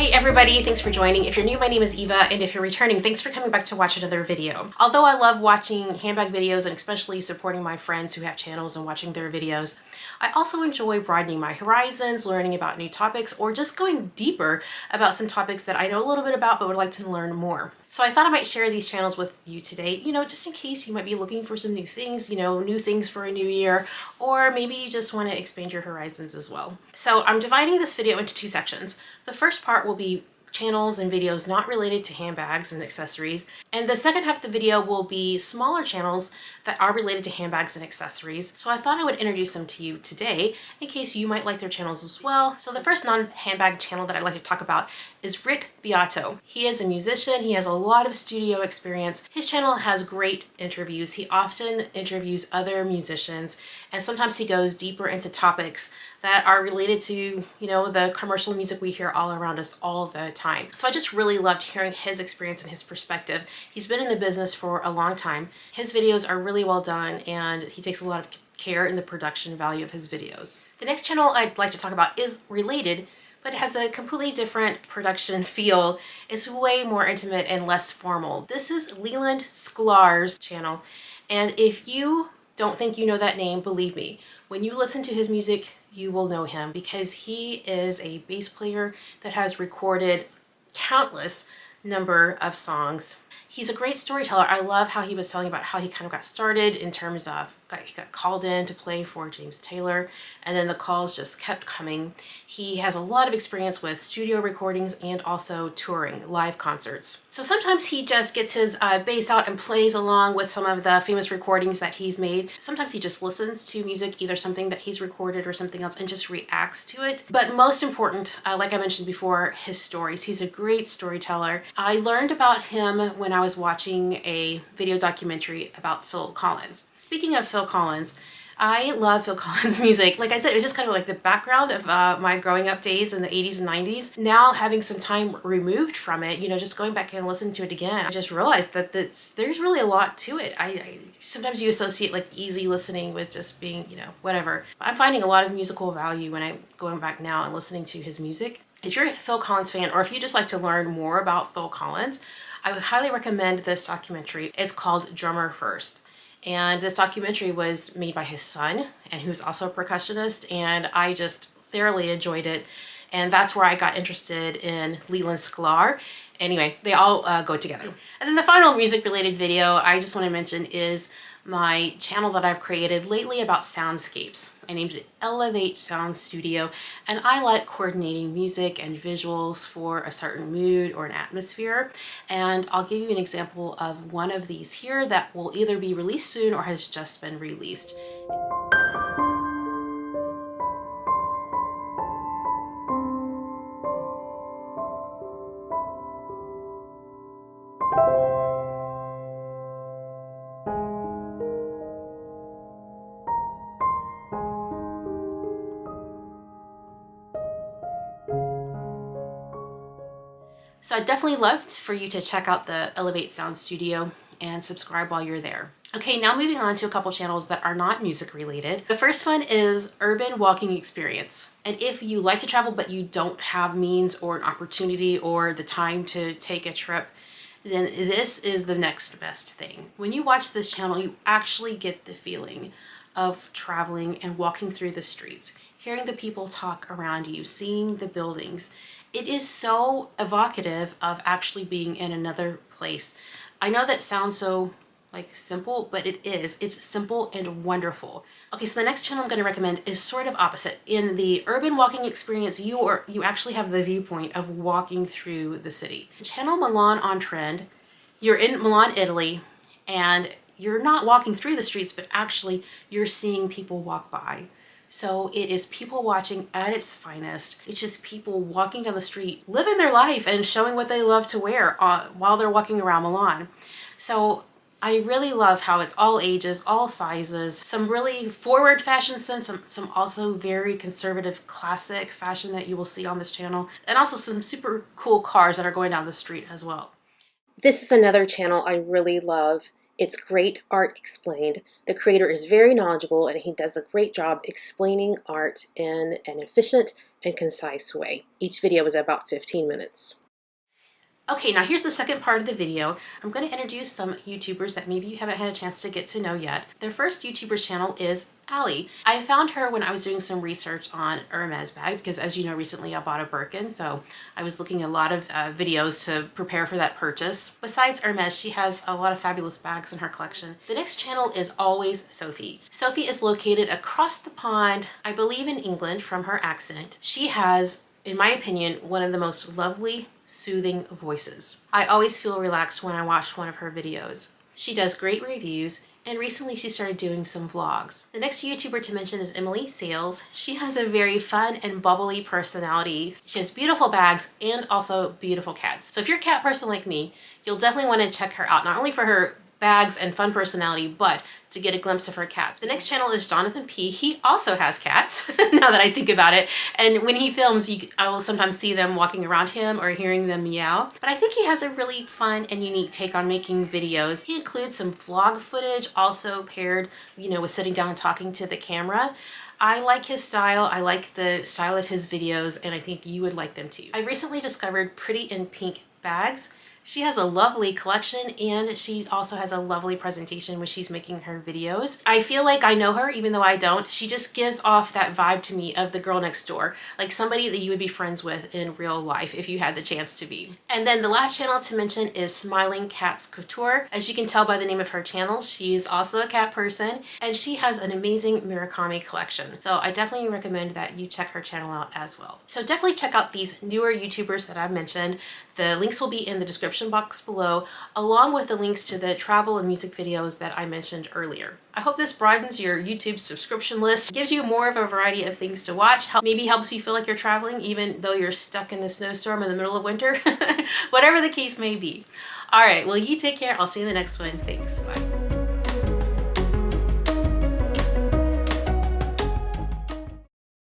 Hey everybody, thanks for joining. If you're new, my name is Eva, and if you're returning, thanks for coming back to watch another video. Although I love watching handbag videos and especially supporting my friends who have channels and watching their videos, I also enjoy broadening my horizons, learning about new topics, or just going deeper about some topics that I know a little bit about but would like to learn more. So I thought I might share these channels with you today, just in case you might be looking for some new things, new things for a new year, or maybe you just want to expand your horizons as well. So I'm dividing this video into two sections. The first part will be channels and videos not related to handbags and accessories, and the second half of the video will be smaller channels that are related to handbags and accessories. So I thought I would introduce them to you today in case you might like their channels as well. So the first non-handbag channel that I'd like to talk about is Rick Beato. He is a musician. He has a lot of studio experience. His channel has great interviews. He often interviews other musicians, and sometimes he goes deeper into topics that are related to, the commercial music we hear all around us all the time. So I just really loved hearing his experience and his perspective. He's been in the business for a long time. His videos are really well done, and he takes a lot of care in the production value of his videos. The next channel I'd like to talk about is related, but it has a completely different production feel. It's way more intimate and less formal. This is Leland Sklar's channel, and if you don't think you know that name, believe me, when you listen to his music, you will know him, because he is a bass player that has recorded countless number of songs. He's a great storyteller. I love how he was telling about how he kind of got started in terms of he got called in to play for James Taylor, and then the calls just kept coming. He has a lot of experience with studio recordings and also touring live concerts. So sometimes he just gets his bass out and plays along with some of the famous recordings that he's made. Sometimes he just listens to music, either something that he's recorded or something else, and just reacts to it. But most important, like I mentioned before, his stories. He's a great storyteller. I learned about him when I was watching a video documentary about Phil Collins. Speaking of Phil Collins, I love Phil Collins' music. Like I said, it was just kind of like the background of my growing up days in the 80s and 90s. Now, having some time removed from it, just going back and listening to it again, I just realized that there's really a lot to it. I sometimes you associate like easy listening with just being, whatever. I'm finding a lot of musical value when I'm going back now and listening to his music. If you're a Phil Collins fan, or if you just like to learn more about Phil Collins, I would highly recommend this documentary. It's called Drummer First. And this documentary was made by his son, and who's also a percussionist, and I just thoroughly enjoyed it. And that's where I got interested in Leland Sklar. Anyway, they all go together. And then the final music-related video I just want to mention is my channel that I've created lately about soundscapes. I named it Elevate Sound Studio, and I like coordinating music and visuals for a certain mood or an atmosphere. And I'll give you an example of one of these here that will either be released soon or has just been released. So I'd definitely love for you to check out the Elevate Sound Studio and subscribe while you're there. Okay, now moving on to a couple channels that are not music related. The first one is Urban Walking Experience. And if you like to travel but you don't have means or an opportunity or the time to take a trip, then this is the next best thing. When you watch this channel, you actually get the feeling of traveling and walking through the streets, hearing the people talk around you, seeing the buildings. It is so evocative of actually being in another place. I know that sounds so simple, but it is. It's simple and wonderful. Okay, so the next channel I'm going to recommend is sort of opposite. In the Urban Walking Experience, you actually have the viewpoint of walking through the city. Channel Milan on Trend. You're in Milan, Italy, and you're not walking through the streets, but actually you're seeing people walk by. So it is people watching at its finest. It's just people walking down the street, living their life and showing what they love to wear while they're walking around Milan. So I really love how it's all ages, all sizes, some really forward fashion sense, some also very conservative classic fashion that you will see on this channel, and also some super cool cars that are going down the street as well. This is another channel I really love. It's great art explained. The creator is very knowledgeable and he does a great job explaining art in an efficient and concise way. Each video is about 15 minutes. Okay, now here's the second part of the video. I'm going to introduce some YouTubers that maybe you haven't had a chance to get to know yet. Their first YouTuber's channel is Ali. I found her when I was doing some research on Hermes bag because, as you know, recently I bought a Birkin, so I was looking at a lot of videos to prepare for that purchase. Besides Hermes, she has a lot of fabulous bags in her collection. The next channel is Always Sophie. Sophie is located across the pond, I believe in England from her accent. She has, in my opinion, one of the most lovely, soothing voices. I always feel relaxed when I watch one of her videos. She does great reviews, and recently she started doing some vlogs. The next YouTuber to mention is Emily Sales. She has a very fun and bubbly personality. She has beautiful bags and also beautiful cats. So if you're a cat person like me, you'll definitely want to check her out, not only for her bags and fun personality, but to get a glimpse of her cats. The next channel is Jonathan P. He also has cats, now that I think about it. And when he films, I will sometimes see them walking around him or hearing them meow. But I think he has a really fun and unique take on making videos. He includes some vlog footage, also paired, with sitting down and talking to the camera. I like his style, I like the style of his videos, and I think you would like them too. I recently discovered Pretty in Pink bags. She has a lovely collection and she also has a lovely presentation when she's making her videos. I feel like I know her even though I don't. She just gives off that vibe to me of the girl next door, like somebody that you would be friends with in real life if you had the chance to be. And then the last channel to mention is Smiling Cats Couture. As you can tell by the name of her channel, she's also a cat person and she has an amazing Murakami collection. So I definitely recommend that you check her channel out as well. So definitely check out these newer YouTubers that I've mentioned. The links will be in the description box below, along with the links to the travel and music videos that I mentioned earlier. I hope this broadens your YouTube subscription list, gives you more of a variety of things to watch, maybe helps you feel like you're traveling even though you're stuck in a snowstorm in the middle of winter, whatever the case may be. All right, well, you take care. I'll see you in the next one. Thanks, bye.